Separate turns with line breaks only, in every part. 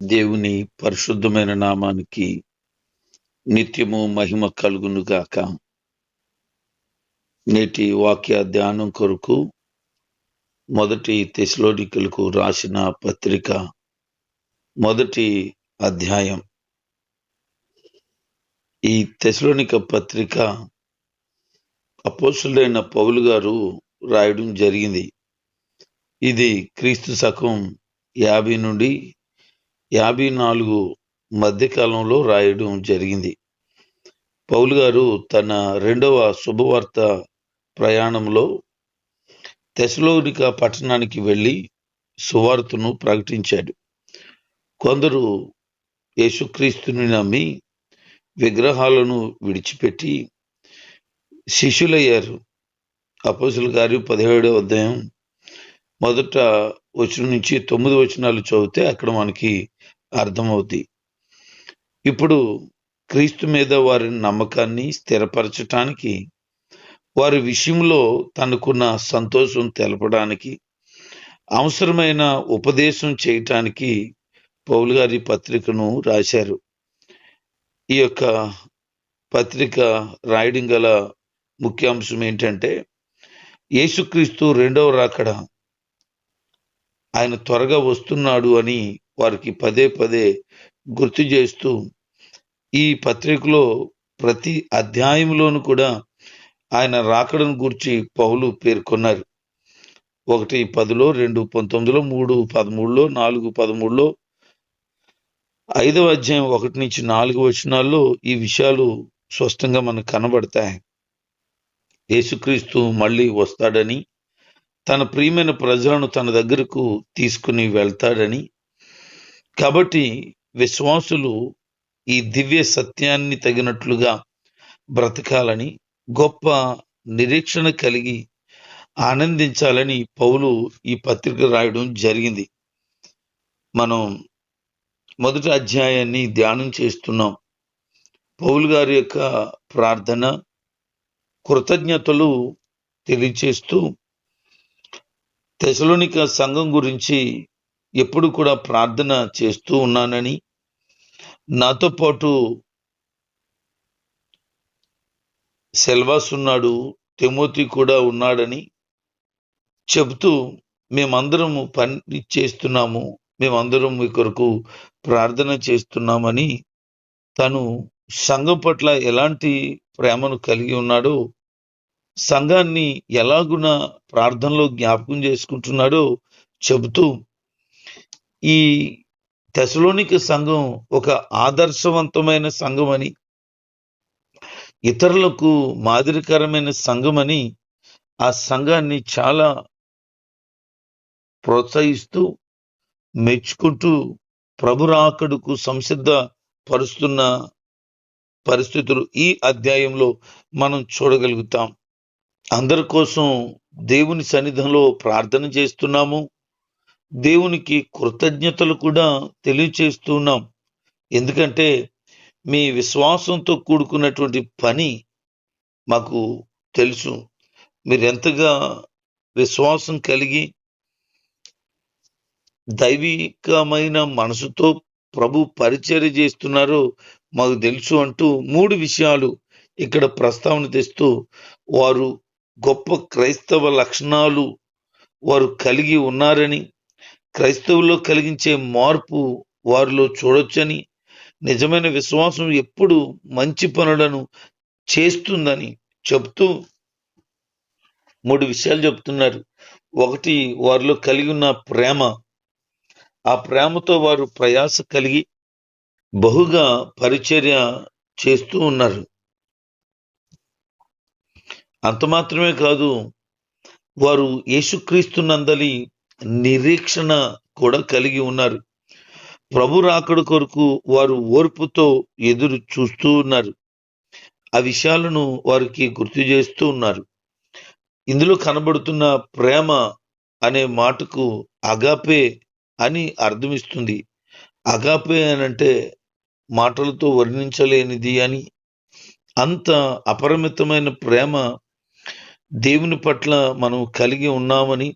దేవుని పరిశుద్ధమైన నామానికి నిత్యము మహిమ కలుగును గాక. నేటి వాక్య ధ్యానం కొరకు మొదటి తెస్సలోనికలకు రాసిన పత్రిక మొదటి అధ్యాయం. ఈ తెస్సలోనిక పత్రిక అపోస్తలుడైన పౌలు గారు రాయడం జరిగింది. ఇది క్రీస్తు శకం 50 నుండి 54 మధ్యకాలంలో రాయడం జరిగింది. పౌలు గారు తన రెండవ శుభవార్త ప్రయాణంలో తెస్సలోనిక పట్టణానికి వెళ్ళి సువార్తను ప్రకటించాడు. కొందరు యేసుక్రీస్తుని నమ్మి విగ్రహాలను విడిచిపెట్టి శిష్యులయ్యారు. అపోస్తలుల కార్యం 17వ అధ్యాయం మొదట వచనం నుంచి 9 వచనాలు చదివితే అక్కడ మనకి అర్థమవుతుంది. ఇప్పుడు క్రీస్తు మీద వారి నమ్మకాన్ని స్థిరపరచటానికి, వారి విషయంలో తనకున్న సంతోషం తెలపడానికి, అవసరమైన ఉపదేశం చేయటానికి పౌలు గారి పత్రికను రాశారు. ఈ యొక్క పత్రిక రాయడం గల ముఖ్యాంశం ఏంటంటే, యేసుక్రీస్తు రెండవ రాకడ, ఆయన త్వరగా వస్తున్నాడు అని వారికి పదే పదే గుర్తు చేస్తూ ఈ పత్రికలో ప్రతి అధ్యాయంలోనూ కూడా ఆయన రాకడను గురించి పౌలు పేర్కొన్నారు. 1:10, 2:19, 3:13, 4:13, 5వ అధ్యాయం 1 నుంచి 4 వచనాల్లో ఈ విషయాలు స్పష్టంగా మనకు కనబడతాయి. యేసుక్రీస్తు మళ్ళీ వస్తాడని, తన ప్రియమైన ప్రజలను తన దగ్గరకు తీసుకుని వెళ్తాడని, కాబట్టి విశ్వాసులు ఈ దివ్య సత్యాన్ని తగినట్లుగా బ్రతకాలని, గొప్ప నిరీక్షణ కలిగి ఆనందించాలని పౌలు ఈ పత్రిక రాయడం జరిగింది. మనం మొదటి అధ్యాయాన్ని ధ్యానం చేస్తున్నాం. పౌలు గారి యొక్క ప్రార్థన, కృతజ్ఞతలు తెలియచేస్తూ తెస్సలోనిక సంఘం గురించి ఎప్పుడు కూడా ప్రార్థన చేస్తూ ఉన్నానని, నాతో పాటు సిల్వాస్ ఉన్నాడు, తిమోతి కూడా ఉన్నాడని చెబుతూ మేమందరము పని చేస్తున్నాము, మేమందరం మీ కొరకు ప్రార్థన చేస్తున్నామని, తను సంఘం పట్ల ఎలాంటి ప్రేమను కలిగి ఉన్నాడో, సంఘాన్ని ఎలాగున ప్రార్థనలో జ్ఞాపకం చేసుకుంటున్నాడో చెబుతూ, ఈ తెస్సలోనిక సంఘం ఒక ఆదర్శవంతమైన సంఘం అని, ఇతరులకు మాదిరికరమైన సంఘం అని ఆ సంఘాన్ని చాలా ప్రోత్సహిస్తూ, మెచ్చుకుంటూ ప్రభు రాకడకు సంసిద్ధ పరుస్తున్న పరిస్థితులు ఈ అధ్యాయంలో మనం చూడగలుగుతాం. అందరి కోసం దేవుని సన్నిధిలో ప్రార్థన చేస్తున్నాము, దేవునికి కృతజ్ఞతలు కూడా తెలియచేస్తున్నాం. ఎందుకంటే మీ విశ్వాసంతో కూడుకున్నటువంటి పని మాకు తెలుసు. మీరు ఎంతగా విశ్వాసం కలిగి దైవికమైన మనసుతో ప్రభు పరిచర్య చేస్తున్నారో మాకు తెలుసు అంటూ 3 విషయాలు ఇక్కడ ప్రస్తావన తెస్తూ, వారు గొప్ప క్రైస్తవ లక్షణాలు వారు కలిగి ఉన్నారని, క్రైస్తవుల్లో కలిగించే మార్పు వారిలో చూడొచ్చని, నిజమైన విశ్వాసం ఎప్పుడు మంచి పనులను చేస్తుందని చెప్తూ 3 విషయాలు చెప్తున్నారు. 1, వారిలో కలిగి ఉన్న ప్రేమ. ఆ ప్రేమతో వారు ప్రయాస కలిగి బహుగా పరిచర్య చేస్తూ ఉన్నారు. అంత మాత్రమే కాదు, వారు యేసుక్రీస్తునందలి నిరీక్షణ కూడా కలిగి ఉన్నారు. ప్రభు రాకడ కొరకు వారు ఓర్పుతో ఎదురు చూస్తూ ఉన్నారు. ఆ విషయాలను వారికి గుర్తు చేస్తూ ఉన్నారు. ఇందులో కనబడుతున్న ప్రేమ అనే మాటకు అగాపే అని అర్థమిస్తుంది. అగాపే అనంటే మాటలతో వర్ణించలేనిది అని. అంత అపరిమితమైన ప్రేమ దేవుని పట్ల మనం కలిగి ఉన్నామని,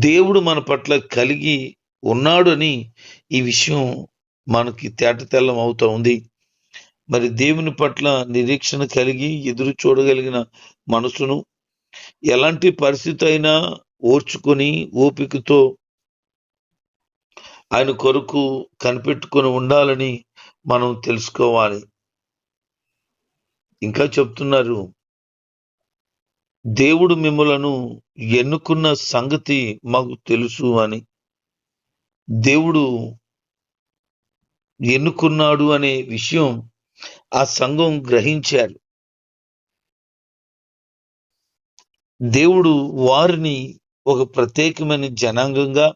దేవుడు మన పట్ల కలిగి ఉన్నాడు అని ఈ విషయం మనకి తేటతెల్లం అవుతా ఉంది. మరి దేవుని పట్ల నిరీక్షణ కలిగి ఎదురు చూడగలిగిన మనసును ఎలాంటి పరిస్థితి అయినా ఓర్చుకొని ఓపికతో ఆయన కొరకు కనిపెట్టుకొని ఉండాలని మనం తెలుసుకోవాలి. ఇంకా చెప్తున్నారు, దేవుడు మిమ్మలను ఎన్నుకున్న సంగతి మాకు తెలుసు అని. దేవుడు ఎన్నుకున్నాడు అనే విషయం ఆ సంఘం గ్రహించారు. దేవుడు వారిని ఒక ప్రత్యేకమైన జనాంగంగా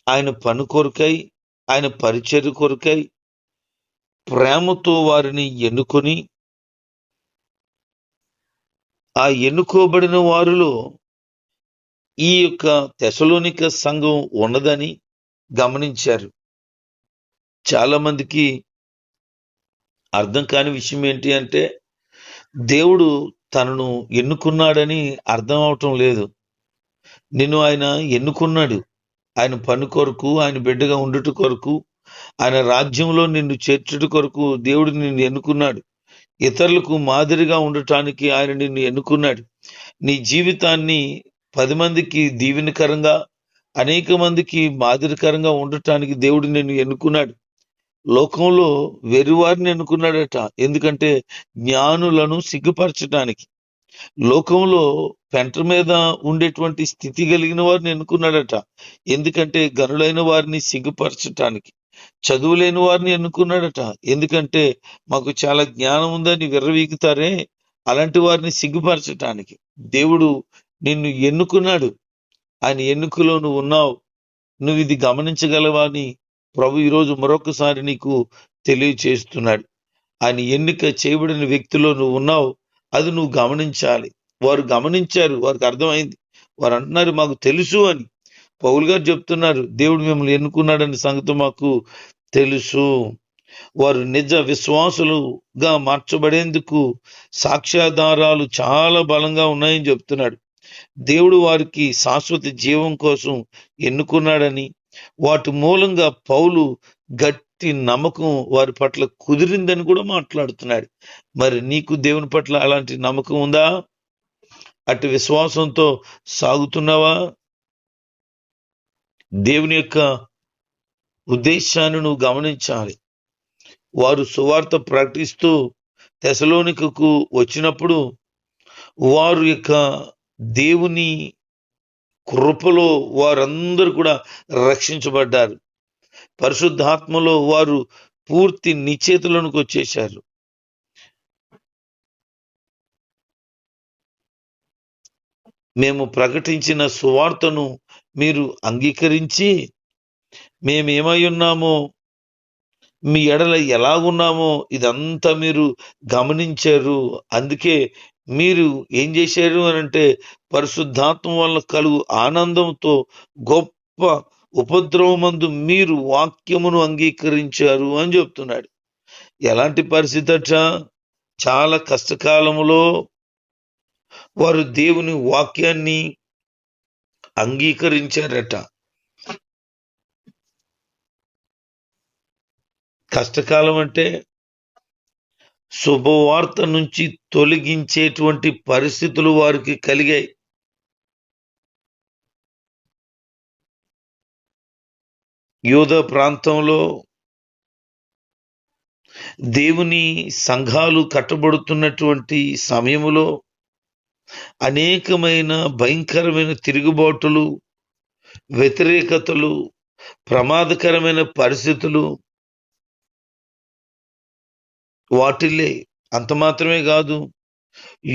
ఆయన పని కొరకై, ఆయన పరిచర్య కొరకై ప్రేమతో వారిని ఎన్నుకొని, ఆ ఎన్నుకోబడిన వారిలో ఈ యొక్క తెసలోనిక సంఘం ఉన్నదని గమనించారు. చాలా మందికి అర్థం కాని విషయం ఏంటి అంటే, దేవుడు తనను ఎన్నుకున్నాడని అర్థం అవటం లేదు. నిన్ను ఆయన ఎన్నుకున్నాడు. ఆయన పని కొరకు, ఆయన బిడ్డగా ఉండుట కొరకు, ఆయన రాజ్యంలో నిన్ను చేర్చుట కొరకు దేవుడు నిన్ను ఎన్నుకున్నాడు. ఇతరులకు మాదిరిగా ఉండటానికి ఆయన నిన్ను ఎన్నుకున్నాడు. నీ జీవితాన్ని 10 మందికి దీవెనకరంగా, అనేక మందికి మాదిరికరంగా ఉండటానికి దేవుడు నిన్ను ఎన్నుకున్నాడు. లోకంలో వెర్రివారిని ఎన్నుకున్నాడట. ఎందుకంటే జ్ఞానులను సిగ్గుపరచడానికి. లోకంలో పెంట మీద ఉండేటువంటి స్థితి కలిగిన వారిని ఎన్నుకున్నాడట. ఎందుకంటే గనులైన వారిని సిగ్గుపరచటానికి. చదువులేని వారిని ఎన్నుకున్నాడట. ఎందుకంటే మాకు చాలా జ్ఞానం ఉందని విర్రవీగుతారే, అలాంటి వారిని సిగ్గుపరచటానికి. దేవుడు నిన్ను ఎన్నుకున్నాడు. ఆయన ఎన్నుకలో నువ్వు ఉన్నావు. నువ్వు ఇది గమనించగలవా అని ప్రభు ఈరోజు మరొకసారి నీకు తెలియచేస్తున్నాడు. ఆయన ఎన్నిక చేయబడిన వ్యక్తిలో నువ్వు ఉన్నావు. అది నువ్వు గమనించాలి. వారు గమనించారు, వారికి అర్థమైంది. వారు అంటున్నారు, మాకు తెలుసు అని. పౌలు గారు చెప్తున్నారు, దేవుడు మిమ్మల్ని ఎన్నుకున్నాడని సంగతి మాకు తెలుసు. వారు నిజ విశ్వాసులుగా మార్చబడేందుకు సాక్ష్యాధారాలు చాలా బలంగా ఉన్నాయని చెప్తున్నాడు. దేవుడు వారికి శాశ్వత జీవం కోసం ఎన్నుకున్నాడని, వాటి మూలంగా పౌలు గట్టి నమ్మకం వారి పట్ల కుదిరిందని కూడా మాట్లాడుతున్నాడు. మరి నీకు దేవుని పట్ల అలాంటి నమ్మకం ఉందా? అటు విశ్వాసంతో సాగుతున్నావా? దేవుని యొక్క ఉద్దేశాన్ని నువ్వు గమనించాలి. వారు సువార్త ప్రకటిస్తూ తెసలోనికకు వచ్చినప్పుడు వారు యొక్క దేవుని కృపలో వారందరూ కూడా రక్షించబడ్డారు. పరిశుద్ధాత్మలో వారు పూర్తి నిశ్చేతలోనికి వచ్చేశారు. మేము ప్రకటించిన సువార్తను మీరు అంగీకరించి, మేమేమై ఉన్నామో, మీ ఎడల ఎలాగున్నామో ఇదంతా మీరు గమనించారు. అందుకే మీరు ఏం చేశారు అనంటే, పరిశుద్ధాత్మ వల్ల కలుగు ఆనందంతో గొప్ప ఉపద్రవమందు మీరు వాక్యమును అంగీకరించారు అని చెప్తున్నాడు. ఎలాంటి పరిస్థితి అట? చాలా కష్టకాలములో వారు దేవుని వాక్యాన్ని అంగీకరించారట. కష్టకాలం అంటే శుభవార్త నుంచి తొలగించేటువంటి పరిస్థితులు వారికి కలిగాయి. యూదా ప్రాంతంలో దేవుని సంఘాలు కట్టబడుతున్నటువంటి సమయములో అనేకమైన భయంకరమైన తిరుగుబాటులు, వ్యతిరేకతలు, ప్రమాదకరమైన పరిస్థితులు వాటిల్లే. అంత మాత్రమే కాదు,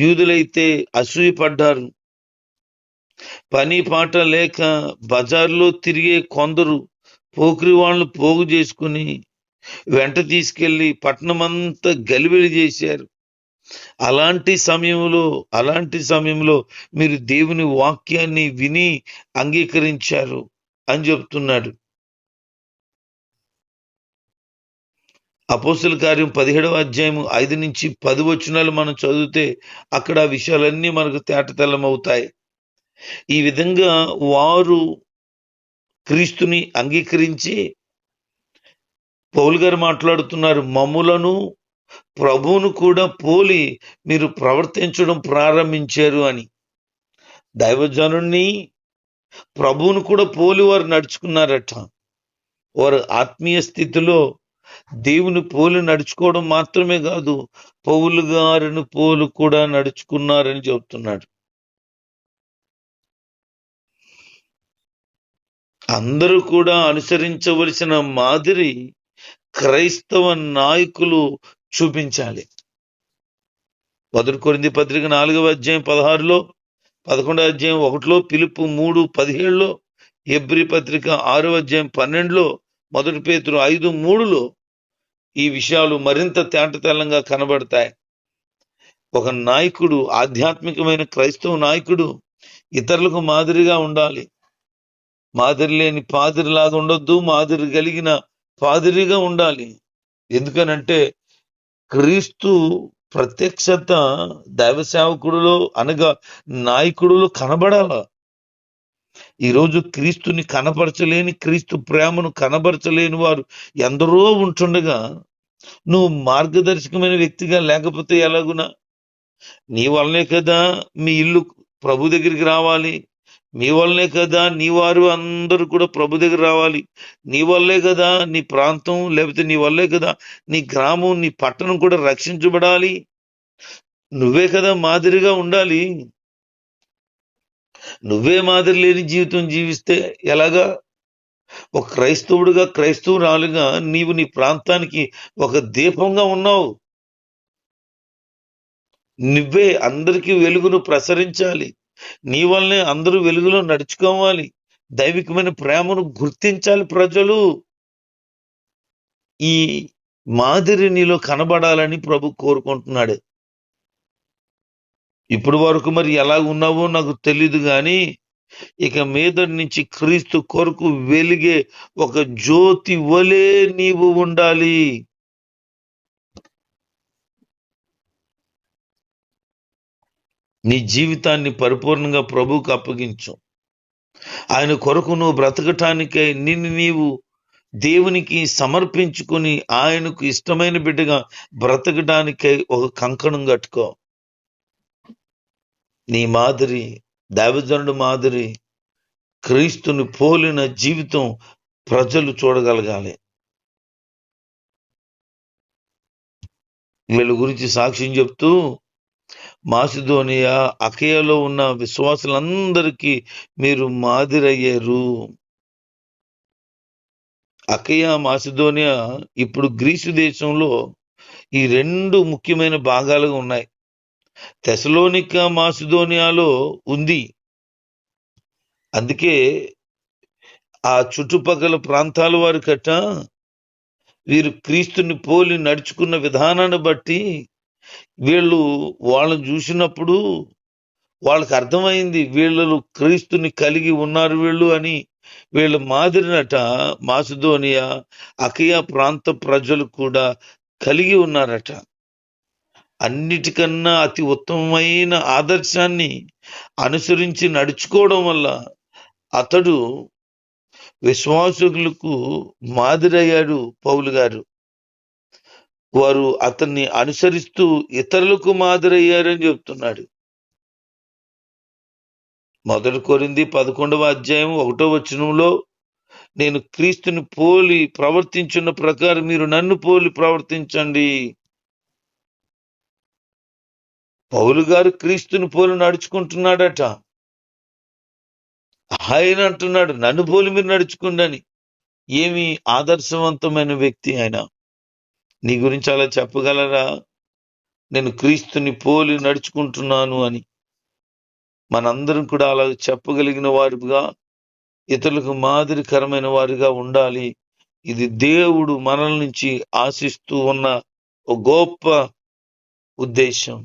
యూదులైతే అసూయపడ్డారు. పని పాట లేక బజార్లో తిరిగే కొందరు పోకిరి వాళ్ళను పోగు చేసుకుని వెంట తీసుకెళ్లి పట్టణమంతా గలిబిలి చేశారు. అలాంటి సమయంలో మీరు దేవుని వాక్యాన్ని విని అంగీకరించారు అని చెప్తున్నాడు. అపోస్తుల కార్యం 17వ అధ్యాయము 5 నుంచి 10 వచనాలు మనం చదివితే అక్కడ ఆ విషయాలన్నీ మనకు తేటతెల్లమవుతాయి. ఈ విధంగా వారు క్రీస్తుని అంగీకరించి పౌలు గారు మాట్లాడుతున్నారు, మమ్ములను ప్రభువును కూడా పోలి మీరు ప్రవర్తించడం ప్రారంభించారు అని. దైవజనుణ్ణి ప్రభువును కూడా పోలి వారు నడుచుకున్నారట. వారు ఆత్మీయ స్థితిలో దేవుని పోలి నడుచుకోవడం మాత్రమే కాదు, పౌలు గారిని పోలు కూడా నడుచుకున్నారని చెబుతున్నాడు. అందరూ కూడా అనుసరించవలసిన మాదిరి క్రైస్తవ నాయకులు చూపించాలి. 1 కొరింథీ పత్రిక 4వ అధ్యాయం 16లో, 11వ అధ్యాయం 1లో, ఫిలిప్పు 3:17లో, హెబ్రీ పత్రిక 6వ అధ్యాయం 12లో, 1 పేతురు 5:3లో ఈ విషయాలు మరింత తేటతెల్లంగా కనబడతాయి. ఒక నాయకుడు, ఆధ్యాత్మికమైన క్రైస్తవ నాయకుడు ఇతరులకు మాదిరిగా ఉండాలి. మాదిరి లేని పాదిరిలాగా ఉండొద్దు, మాదిరి కలిగిన పాదిరిగా ఉండాలి. ఎందుకనంటే క్రీస్తు ప్రత్యక్షత దైవ సేవకుడులో అనగా నాయకుడులో కనబడాల. ఈరోజు క్రీస్తుని కనపరచలేని, క్రీస్తు ప్రేమను కనబరచలేని వారు ఎందరో ఉంటుండగా నువ్వు మార్గదర్శకమైన వ్యక్తిగా లేకపోతే ఎలాగునా? నీ వల్లనే కదా మీ ఇల్లు ప్రభు దగ్గరికి రావాలి, మీ వల్లనే కదా నీ వారు అందరూ కూడా ప్రభు దగ్గర రావాలి, నీ వల్లే కదా నీ ప్రాంతం, లేకపోతే నీ వల్లే కదా నీ గ్రామం, నీ పట్టణం కూడా రక్షించబడాలి. నువ్వే కదా మాదిరిగా ఉండాలి. నువ్వే మాదిరి లేని జీవితం జీవిస్తే ఎలాగా? ఒక క్రైస్తవుడిగా, క్రైస్తవురాలుగా నీవు నీ ప్రాంతానికి ఒక దీపంగా ఉన్నావు. నువ్వే అందరికీ వెలుగును ప్రసరించాలి. నీ వల్లనే అందరూ వెలుగులో నడుచుకోవాలి. దైవికమైన ప్రేమను గుర్తించాలి ప్రజలు. ఈ మాదిరి నీలో కనబడాలని ప్రభు కోరుకుంటున్నాడు. ఇప్పుడు వరకు మరి ఎలా ఉన్నావో నాకు తెలీదు, కానీ ఇక మీద నుంచి క్రీస్తు కొరకు వెలిగే ఒక జ్యోతి వలె నీవు ఉండాలి. నీ జీవితాన్ని పరిపూర్ణంగా ప్రభువుకు అప్పగించు. ఆయన కొరకు నువ్వు బ్రతకటానికై నిన్ను నీవు దేవునికి సమర్పించుకుని ఆయనకు ఇష్టమైన బిడ్డగా బ్రతకడానికై ఒక కంకణం కట్టుకో. నీ మాదిరి, దైవజనుడు మాదిరి, క్రీస్తుని పోలిన జీవితం ప్రజలు చూడగలగాలి. వీళ్ళ గురించి సాక్ష్యం చెప్తూ మాసిదోనియా, అకయలో ఉన్న విశ్వాసులందరికీ మీరు మాదిరయ్యారు. అకయ, మాసిదోనియా ఇప్పుడు గ్రీసు దేశంలో ఈ 2 ముఖ్యమైన భాగాలుగా ఉన్నాయి. తెసలోనిక మాసిదోనియాలో ఉంది. అందుకే ఆ చుట్టుపక్కల ప్రాంతాల వారి కట్ట వీరు క్రీస్తుని పోలి నడుచుకున్న విధానాన్ని బట్టి వాళ్ళని చూసినప్పుడు వాళ్ళకి అర్థమైంది, వీళ్ళు క్రీస్తుని కలిగి ఉన్నారు వీళ్ళు అని. వీళ్ళ మాదిరినట మాసిదోనియా, అకయ ప్రాంత ప్రజలు కూడా కలిగి ఉన్నారట. అన్నిటికన్నా అతి ఉత్తమమైన ఆదర్శాన్ని అనుసరించి నడుచుకోవడం వల్ల అతడు విశ్వాసులకు మాదిరయ్యాడు. పౌలు గారు వారు అతన్ని అనుసరిస్తూ ఇతరులకు మాదిరయ్యారని చెప్తున్నాడు. 1 కొరింథీ 11వ అధ్యాయం 1వ వచనంలో, నేను క్రీస్తుని పోలి ప్రవర్తించున్న ప్రకారం మీరు నన్ను పోలి ప్రవర్తించండి. పౌలు గారు క్రీస్తుని పోలి నడుచుకుంటున్నాడట. ఆయన అంటున్నాడు, నన్ను పోలి మీరు నడుచుకోండి అని. ఏమి ఆదర్శవంతమైన వ్యక్తి ఆయన. నీ గురించి అలా చెప్పగలరా? నేను క్రీస్తుని పోలి నడుచుకుంటున్నాను అని. మనందరం కూడా అలా చెప్పగలిగిన వారుగా, ఇతరులకు మాదిరికరమైన వారిగా ఉండాలి. ఇది దేవుడు మనల నుంచి ఆశిస్తూ ఉన్న ఒక గొప్ప ఉద్దేశం.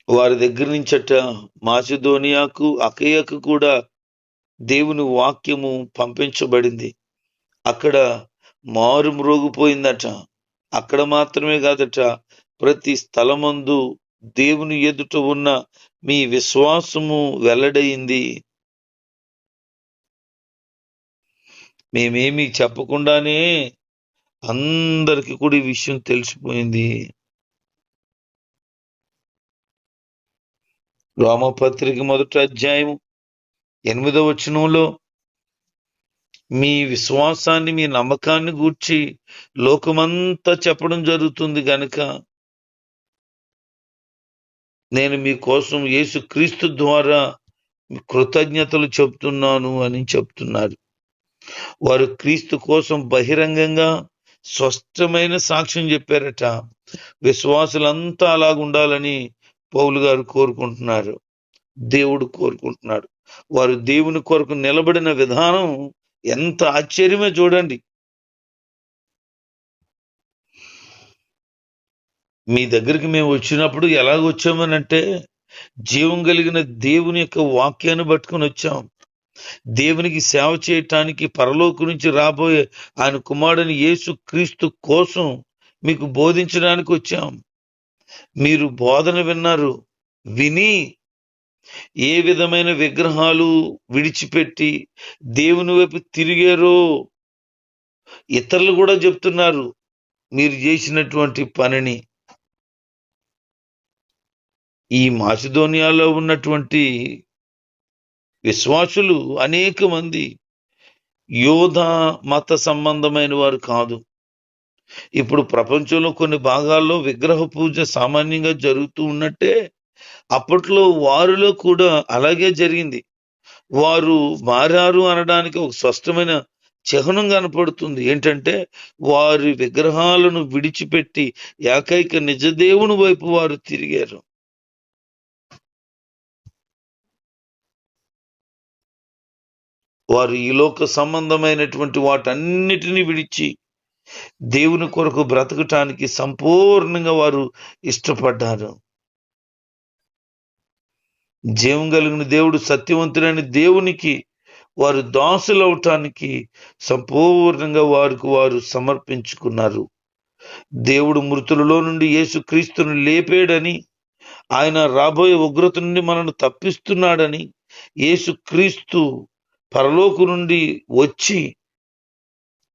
వారి దగ్గర నుంచట మాసిదోనియాకు, అకయకు కూడా దేవుని వాక్యము పంపించబడింది. అక్కడ మారు మ్రోగిపోయిందట. అక్కడ మాత్రమే కాదట, ప్రతి స్థలమందు దేవుని ఎదుట ఉన్న మీ విశ్వాసము వెల్లడైంది. మేమేమి చెప్పకుండానే అందరికి కూడా ఈ విషయం తెలిసిపోయింది. రోమపత్రిక 1వ అధ్యాయం 8వ వచనంలో మీ విశ్వాసాన్ని, మీ నమ్మకాన్ని గూర్చి లోకమంతా చెప్పడం జరుగుతుంది గనుక నేను మీకోసం యేసుక్రీస్తు ద్వారా కృతజ్ఞతలు చెప్తున్నాను అని చెప్తున్నారు. వారు క్రీస్తు కోసం బహిరంగంగా స్పష్టమైన సాక్ష్యం చెప్పారట. విశ్వాసులంతా అలాగుండాలని పౌలు గారు కోరుకుంటున్నారు, దేవుడు కోరుకుంటున్నాడు. వారు దేవుని కొరకు నిలబడిన విధానం ఎంత ఆశ్చర్యమే చూడండి. మీ దగ్గరికి మేము వచ్చినప్పుడు ఎలాగొచ్చామనంటే, జీవం కలిగిన దేవుని యొక్క వాక్యాన్ని పట్టుకుని వచ్చాం. దేవునికి సేవ చేయటానికి పరలోకం నుంచి రాబోయే ఆయన కుమారుని యేసు క్రీస్తు కోసం మీకు బోధించడానికి వచ్చాం. మీరు బోధన విన్నారు. విని ఏ విధమైన విగ్రహాలు విడిచిపెట్టి దేవుని వైపు తిరిగారో ఇతరులు కూడా చెప్తున్నారు మీరు చేసినటువంటి పనిని. ఈ మాసిదోనియాలో ఉన్నటువంటి విశ్వాసులు అనేక మంది యోధ మత సంబంధమైన వారు కాదు. ఇప్పుడు ప్రపంచంలో కొన్ని భాగాల్లో విగ్రహ పూజ సామాన్యంగా జరుగుతూ ఉన్నట్టే అప్పట్లో వారిలో కూడా అలాగే జరిగింది. వారు మారారు అనడానికి ఒక స్పష్టమైన చిహ్నం కనపడుతుంది. ఏంటంటే వారి విగ్రహాలను విడిచిపెట్టి ఏకైక నిజదేవుని వైపు వారు తిరిగారు. వారు ఈ లోక సంబంధమైనటువంటి వాటన్నిటిని విడిచి దేవుని కొరకు బ్రతకటానికి సంపూర్ణంగా వారు ఇష్టపడ్డారు. జీవం కలిగిన దేవుడు, సత్యవంతుడైన దేవునికి వారు దాసులవటానికి సంపూర్ణంగా వారికి వారు సమర్పించుకున్నారు. దేవుడు మృతులలో నుండి యేసుక్రీస్తును లేపాడని, ఆయన రాబోయే ఉగ్రత నుండి మనల్ని తప్పిస్తున్నాడని, యేసుక్రీస్తు పరలోకు నుండి వచ్చి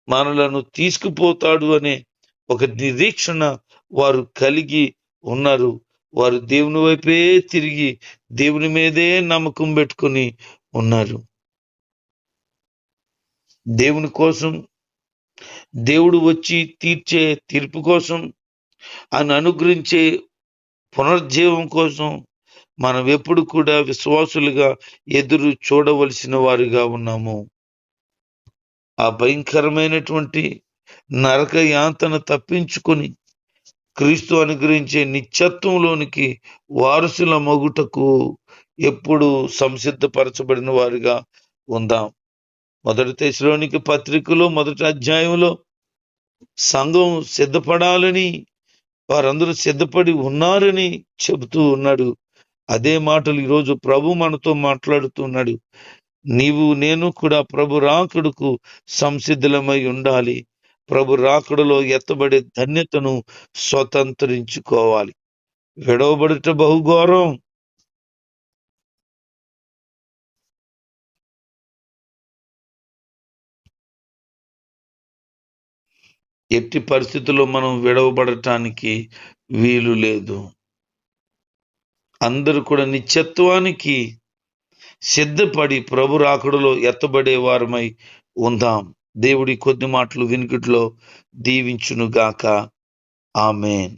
మనలను తీసుకుపోతాడు అనే ఒక నిరీక్షణ వారు కలిగి ఉన్నారు. వారు దేవుని వైపే తిరిగి దేవుని మీదే నమ్మకం పెట్టుకొని ఉన్నారు. దేవుని కోసం, దేవుడు వచ్చి తీర్చే తీర్పు కోసం, ఆయన అనుగ్రహించే పునర్జీవం కోసం మనం ఎప్పుడు కూడా విశ్వాసులుగా ఎదురు చూడవలసిన వారిగా ఉన్నాము. ఆ భయంకరమైనటువంటి నరక యాంతన తప్పించుకొని క్రీస్తు అనుగ్రహించే నిత్యత్వంలోనికి వారసుల మగుటకు ఎప్పుడు సంసిద్ధపరచబడిన వారిగా ఉందాం. 1 తెస్సలోనిక పత్రికలో 1వ అధ్యాయంలో సంఘం సిద్ధపడాలని, వారందరూ సిద్ధపడి ఉన్నారని చెబుతూ ఉన్నాడు. అదే మాటలు ఈరోజు ప్రభు మనతో మాట్లాడుతున్నాడు. నీవు నేను కూడా ప్రభు రాకడకు సంసిద్ధులమై ఉండాలి. ప్రభు రాకడలో ఎత్తబడే ధన్యతను స్వతంత్రించుకోవాలి. విడవబడుట బహుఘోరం. ఎట్టి పరిస్థితుల్లో మనం విడవబడటానికి వీలు లేదు. అందరూ కూడా నిత్యత్వానికి సిద్ధపడి ప్రభు రాకడలో ఎత్తబడే వారమై ఉందాం. దేవుడి కొద్ది మాటలు వినికిడిలో దీవించునుగాక. ఆమేన్.